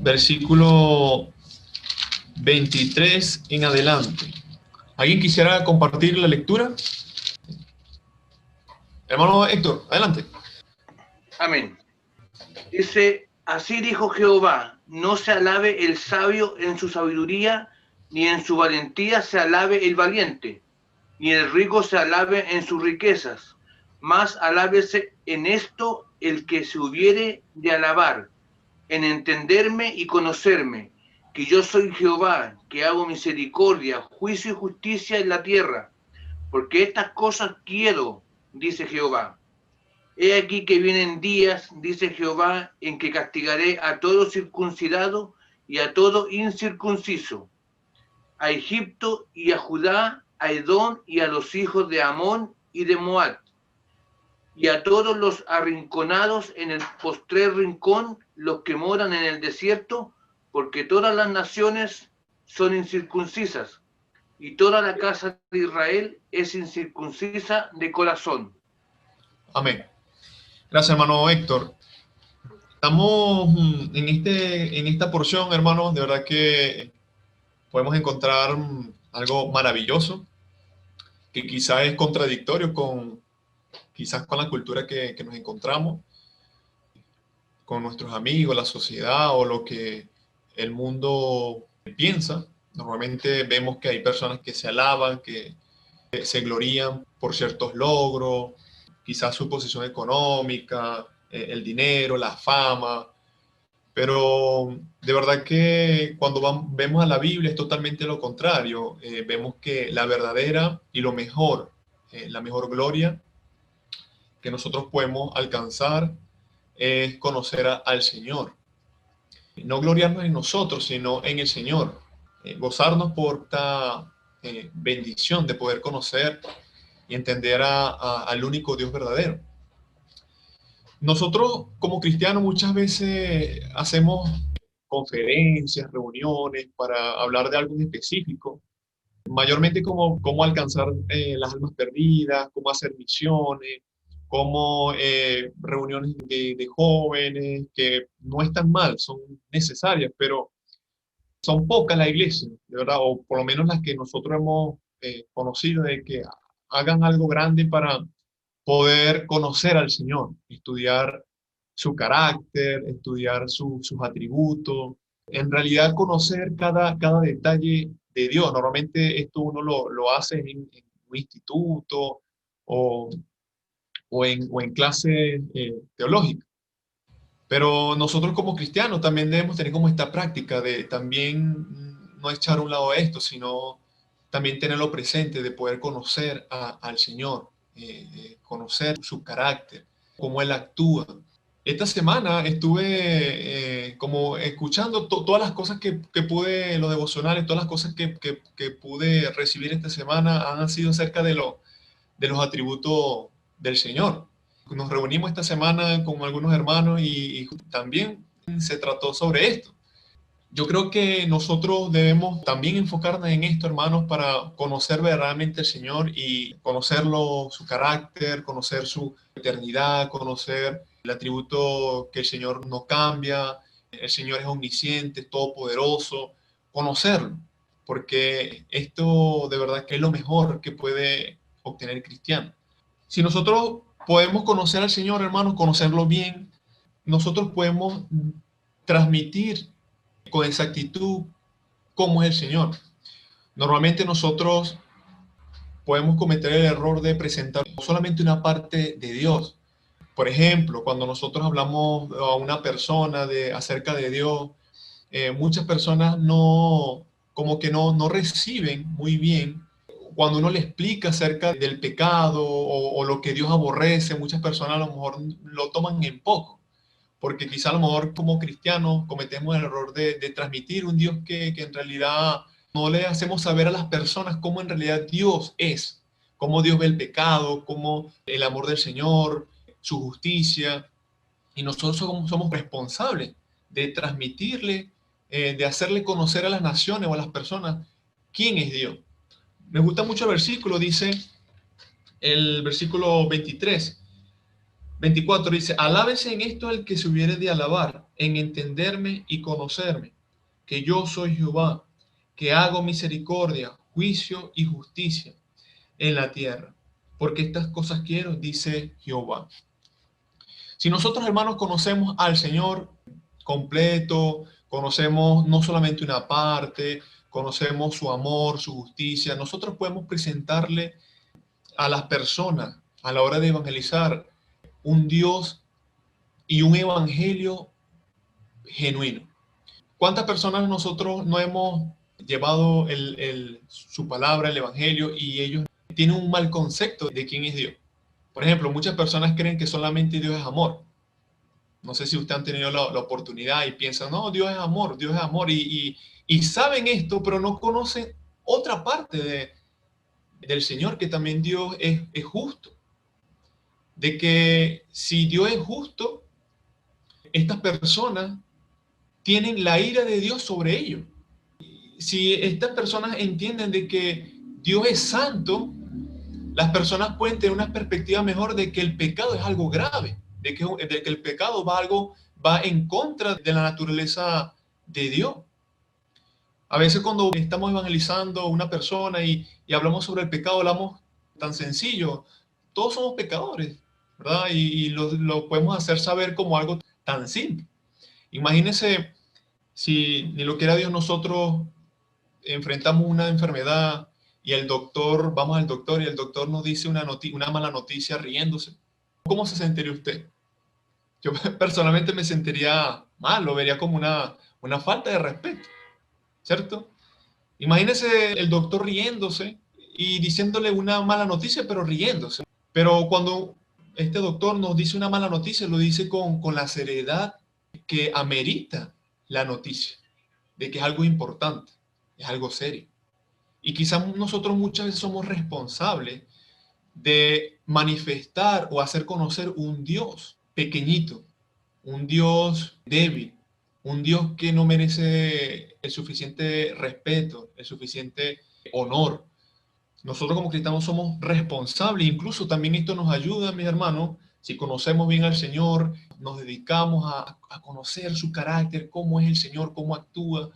versículo 23 en adelante. ¿Alguien quisiera compartir la lectura? Hermano Héctor, adelante. Amén. Dice, así dijo Jehová, no se alabe el sabio en su sabiduría, ni en su valentía se alabe el valiente, ni el rico se alabe en sus riquezas, mas alábese en esto el que se hubiere de alabar, en entenderme y conocerme, que yo soy Jehová, que hago misericordia, juicio y justicia en la tierra, porque estas cosas quiero, dice Jehová. He aquí que vienen días, dice Jehová, en que castigaré a todo circuncidado y a todo incircunciso, a Egipto y a Judá, a Edom y a los hijos de Amón y de Moab, y a todos los arrinconados en el postrer rincón, los que moran en el desierto, porque todas las naciones son incircuncisas, y toda la casa de Israel es incircuncisa de corazón. Amén. Gracias, hermano Héctor. Estamos en esta porción, hermanos, de verdad que podemos encontrar algo maravilloso, que quizás es contradictorio quizás con la cultura que nos encontramos, con nuestros amigos, la sociedad o lo que el mundo piensa. Normalmente vemos que hay personas que se alaban, que se glorían por ciertos logros, quizás su posición económica, el dinero, la fama, pero de verdad que cuando vemos a la Biblia es totalmente lo contrario. Vemos que la verdadera y lo mejor, la mejor gloria que nosotros podemos alcanzar es conocer al Señor. No gloriarnos en nosotros, sino en el Señor. Gozarnos por esta bendición de poder conocer y entender al único Dios verdadero. Nosotros como cristianos muchas veces hacemos conferencias, reuniones para hablar de algo en específico, mayormente cómo alcanzar las almas perdidas, cómo hacer misiones, cómo reuniones de jóvenes, que no están mal, son necesarias, pero son pocas las iglesias, de verdad, o por lo menos las que nosotros hemos conocido, de que hagan algo grande para poder conocer al Señor, estudiar su carácter, estudiar sus atributos, en realidad conocer cada detalle de Dios. Normalmente esto uno lo hace en un instituto o, o en clase teológica. Pero nosotros como cristianos también debemos tener como esta práctica de también no echar a un lado esto, sino también tenerlo presente, de poder conocer al Señor, conocer su carácter, cómo Él actúa. Esta semana estuve como escuchando todas las cosas que pude, los devocionales, todas las cosas que pude recibir esta semana han sido acerca de los atributos del Señor. Nos reunimos esta semana con algunos hermanos y también se trató sobre esto. Yo creo que nosotros debemos también enfocarnos en esto, hermanos, para conocer verdaderamente al Señor y conocerlo, su carácter, conocer su eternidad, conocer el atributo que el Señor no cambia, el Señor es omnisciente, todopoderoso, conocerlo, porque esto de verdad que es lo mejor que puede obtener el cristiano. Si nosotros podemos conocer al Señor, hermanos, conocerlo bien, nosotros podemos transmitir con exactitud cómo es el Señor. Normalmente nosotros podemos cometer el error de presentar solamente una parte de Dios. Por ejemplo, cuando nosotros hablamos a una persona acerca de Dios, muchas personas como que no reciben muy bien cuando uno le explica acerca del pecado o lo que Dios aborrece. Muchas personas a lo mejor lo toman en poco, porque quizá a lo mejor como cristianos cometemos el error de transmitir un Dios que en realidad no le hacemos saber a las personas cómo en realidad Dios es, cómo Dios ve el pecado, cómo el amor del Señor, su justicia, y nosotros somos responsables de transmitirle, de hacerle conocer a las naciones o a las personas quién es Dios. Me gusta mucho el versículo, dice el versículo 24 dice, alábese en esto el que se hubiere de alabar, en entenderme y conocerme, que yo soy Jehová, que hago misericordia, juicio y justicia en la tierra. Porque estas cosas quiero, dice Jehová. Si nosotros, hermanos, conocemos al Señor completo, conocemos no solamente una parte, conocemos su amor, su justicia, nosotros podemos presentarle a las personas a la hora de evangelizar un Dios y un evangelio genuino. ¿Cuántas personas nosotros no hemos llevado su palabra, el evangelio, y ellos tienen un mal concepto de quién es Dios? Por ejemplo, muchas personas creen que solamente Dios es amor. No sé si ustedes han tenido la oportunidad y piensan, no, Dios es amor, y saben esto, pero no conocen otra parte del Señor, que también Dios es justo. De que si Dios es justo, estas personas tienen la ira de Dios sobre ellos. Si estas personas entienden de que Dios es santo, las personas pueden tener una perspectiva mejor de que el pecado es algo grave, de que el pecado va en contra de la naturaleza de Dios. A veces cuando estamos evangelizando a una persona y hablamos sobre el pecado, hablamos tan sencillo. Todos somos pecadores, ¿verdad? Y lo podemos hacer saber como algo tan simple. Imagínense si ni lo quiera Dios nosotros enfrentamos una enfermedad y vamos al doctor y el doctor nos dice una mala noticia riéndose. ¿Cómo se sentiría usted? Yo personalmente me sentiría mal, lo vería como una falta de respeto, ¿cierto? Imagínese el doctor riéndose y diciéndole una mala noticia, pero riéndose. Pero cuando este doctor nos dice una mala noticia, lo dice con la seriedad que amerita la noticia, de que es algo importante, es algo serio. Y quizás nosotros muchas veces somos responsables de manifestar o hacer conocer un Dios pequeñito, un Dios débil, un Dios que no merece el suficiente respeto, el suficiente honor. Nosotros como cristianos somos responsables, incluso también esto nos ayuda, mis hermanos, si conocemos bien al Señor, nos dedicamos a conocer su carácter, cómo es el Señor, cómo actúa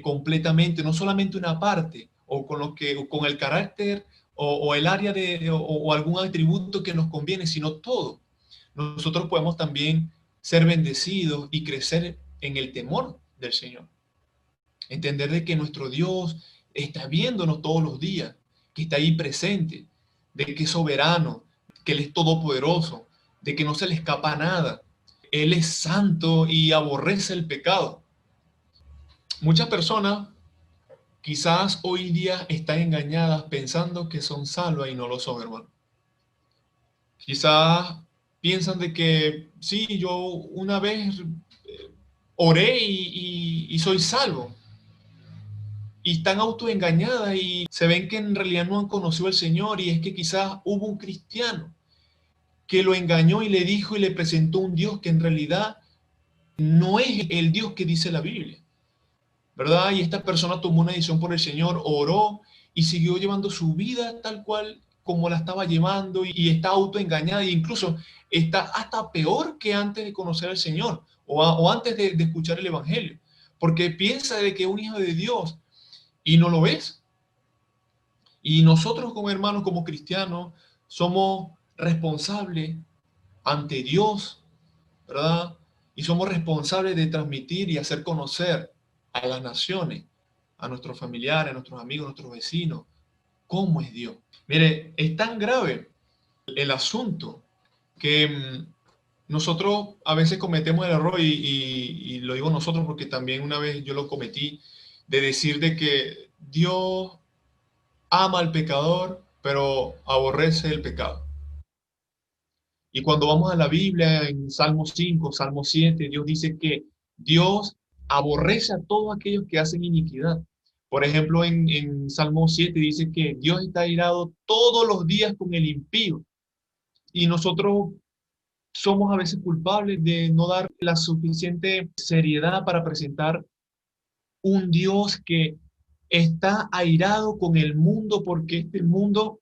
completamente, no solamente una parte, o con el carácter o el área o algún atributo que nos conviene, sino todo. Nosotros podemos también ser bendecidos y crecer en el temor del Señor. Entender de que nuestro Dios está viéndonos todos los días, que está ahí presente, de que es soberano, que Él es todopoderoso, de que no se le escapa nada. Él es santo y aborrece el pecado. Muchas personas quizás hoy día están engañadas pensando que son salvas y no lo son, hermano. Quizás piensan de que sí, yo una vez oré y soy salvo. Y están autoengañadas y se ven que en realidad no han conocido al Señor, y es que quizás hubo un cristiano que lo engañó y le dijo y le presentó un Dios que en realidad no es el Dios que dice la Biblia, ¿verdad? Y esta persona tomó una decisión por el Señor, oró y siguió llevando su vida tal cual como la estaba llevando, y está autoengañada, e incluso está hasta peor que antes de conocer al Señor o antes de escuchar el Evangelio, porque piensa de que es un hijo de Dios y no lo es. Y nosotros como hermanos, como cristianos, somos responsables ante Dios, ¿verdad? Y somos responsables de transmitir y hacer conocer a las naciones, a nuestros familiares, a nuestros amigos, a nuestros vecinos, cómo es Dios. Mire, es tan grave el asunto que nosotros a veces cometemos el error, y lo digo nosotros porque también una vez yo lo cometí, de decir de que Dios ama al pecador, pero aborrece el pecado. Y cuando vamos a la Biblia, en Salmo 5, Salmo 7, Dios dice que Dios aborrece a todos aquellos que hacen iniquidad. Por ejemplo, en Salmo 7 dice que Dios está airado todos los días con el impío. Y nosotros somos a veces culpables de no dar la suficiente seriedad para presentar un Dios que está airado con el mundo, porque este mundo,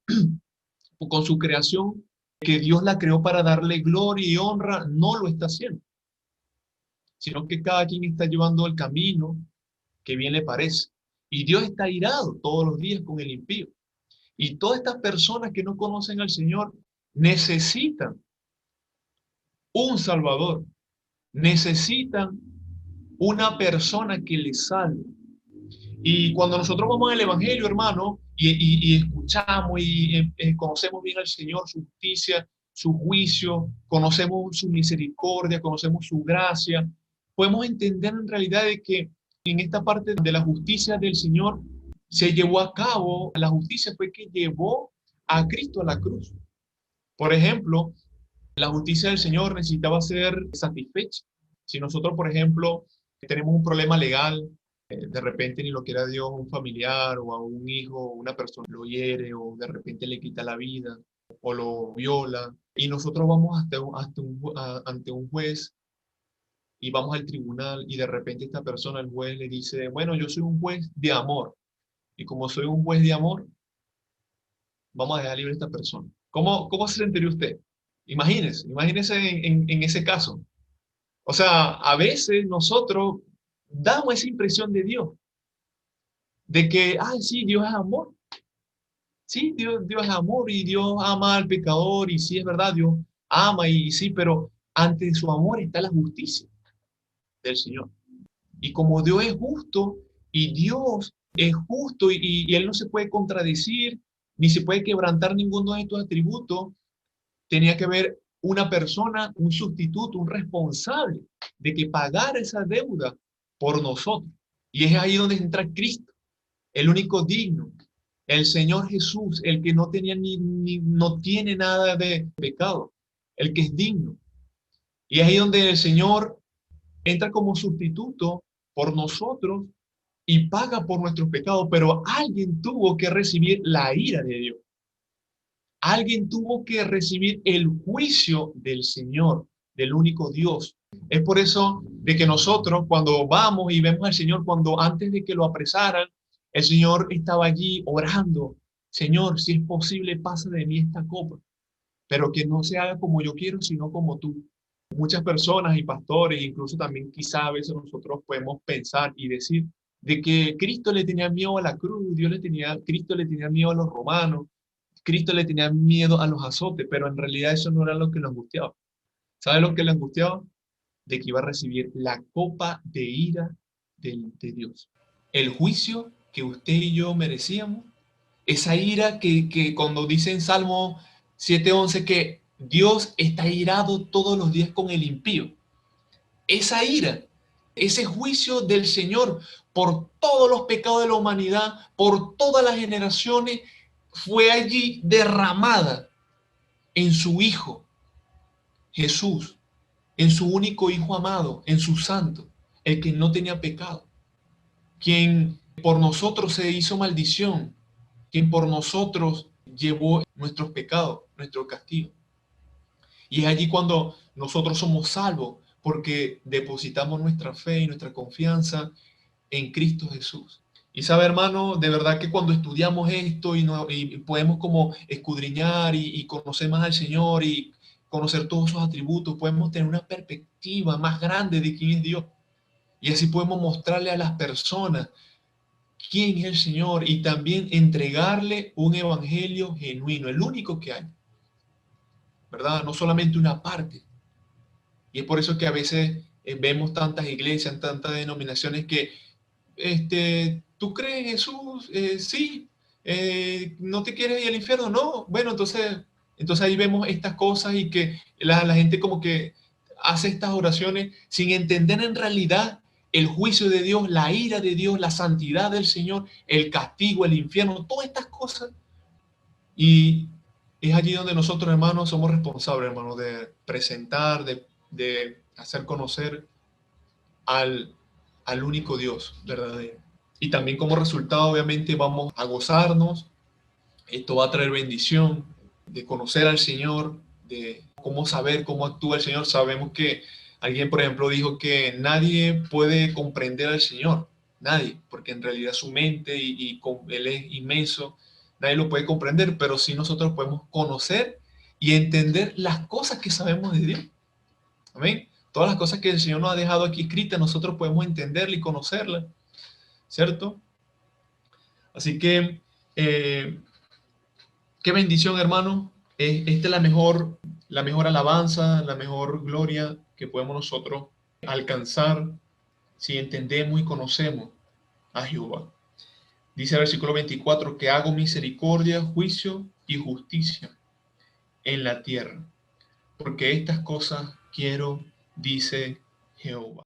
con su creación, que Dios la creó para darle gloria y honra, no lo está haciendo. sino que cada quien está llevando el camino que bien le parece. Y Dios está irado todos los días con el impío. Y todas estas personas que no conocen al Señor necesitan un Salvador, necesitan una persona que les salve. Y cuando nosotros vamos al Evangelio, hermano, y escuchamos y conocemos bien al Señor, su justicia, su juicio, conocemos su misericordia, conocemos su gracia, podemos entender en realidad de que en esta parte de la justicia del Señor se llevó a cabo, la justicia fue que llevó a Cristo a la cruz. Por ejemplo, la justicia del Señor necesitaba ser satisfecha. Si nosotros, por ejemplo, tenemos un problema legal, de repente ni lo quiera Dios, un familiar o a un hijo, una persona lo hiere o de repente le quita la vida o lo viola, y nosotros vamos ante un juez y vamos al tribunal y de repente esta persona, el juez le dice, bueno, yo soy un juez de amor y como soy un juez de amor, vamos a dejar libre a esta persona. ¿Cómo se sentiría usted? Imagínese en ese caso. O sea, a veces nosotros damos esa impresión de Dios, de que, ay, sí, Dios es amor. Sí, Dios es amor y Dios ama al pecador y sí, es verdad, Dios ama y sí, pero ante su amor está la justicia del Señor. Y como Dios es justo y Dios es justo y Él no se puede contradecir ni se puede quebrantar ninguno de estos atributos, tenía que haber una persona, un sustituto, un responsable de que pagara esa deuda por nosotros. Y es ahí donde entra Cristo, el único digno, el Señor Jesús, el que no tenía no tiene nada de pecado, el que es digno. Y es ahí donde el Señor entra como sustituto por nosotros y paga por nuestros pecados, pero alguien tuvo que recibir la ira de Dios. Alguien tuvo que recibir el juicio del Señor, del único Dios. Es por eso de que nosotros cuando vamos y vemos al Señor, cuando antes de que lo apresaran, el Señor estaba allí orando, Señor, si es posible, pasa de mí esta copa, pero que no se haga como yo quiero, sino como tú. Muchas personas y pastores, incluso también quizá a veces nosotros podemos pensar y decir de que Cristo le tenía miedo a la cruz, Cristo le tenía miedo a los romanos, Cristo le tenía miedo a los azotes, pero en realidad eso no era lo que lo angustiaba. ¿Sabe lo que le angustiaba? De que iba a recibir la copa de ira de Dios. El juicio que usted y yo merecíamos, esa ira que cuando dice en Salmo 7:11 que Dios está irado todos los días con el impío. Esa ira, ese juicio del Señor por todos los pecados de la humanidad, por todas las generaciones, fue allí derramada en su Hijo, Jesús, en su único Hijo amado, en su Santo, el que no tenía pecado, quien por nosotros se hizo maldición, quien por nosotros llevó nuestros pecados, nuestro castigo. Y es allí cuando nosotros somos salvos, porque depositamos nuestra fe y nuestra confianza en Cristo Jesús. Y sabe, hermano, de verdad que cuando estudiamos esto y podemos como escudriñar y conocer más al Señor y conocer todos sus atributos, podemos tener una perspectiva más grande de quién es Dios. Y así podemos mostrarle a las personas quién es el Señor y también entregarle un evangelio genuino, el único que hay, ¿verdad? No solamente una parte. Y es por eso que a veces vemos tantas iglesias, tantas denominaciones que ¿tú crees en Jesús? Sí. ¿No te quieres ir al infierno? No. Bueno, entonces ahí vemos estas cosas y que la gente como que hace estas oraciones sin entender en realidad el juicio de Dios, la ira de Dios, la santidad del Señor, el castigo, el infierno, todas estas cosas. Y es allí donde nosotros, hermanos, somos responsables, hermanos, de presentar, de hacer conocer al único Dios verdadero. Y también como resultado, obviamente, vamos a gozarnos. Esto va a traer bendición de conocer al Señor, de cómo saber cómo actúa el Señor. Sabemos que alguien, por ejemplo, dijo que nadie puede comprender al Señor, nadie, porque en realidad su mente Él es inmenso, nadie lo puede comprender, pero sí nosotros podemos conocer y entender las cosas que sabemos de Dios. Amén. Todas las cosas que el Señor nos ha dejado aquí escritas, nosotros podemos entenderlas y conocerlas, ¿cierto? Así que, qué bendición, hermano. Esta es la mejor alabanza, la mejor gloria que podemos nosotros alcanzar si entendemos y conocemos a Jehová. Dice el versículo 24 que hago misericordia, juicio y justicia en la tierra, porque estas cosas quiero, dice Jehová.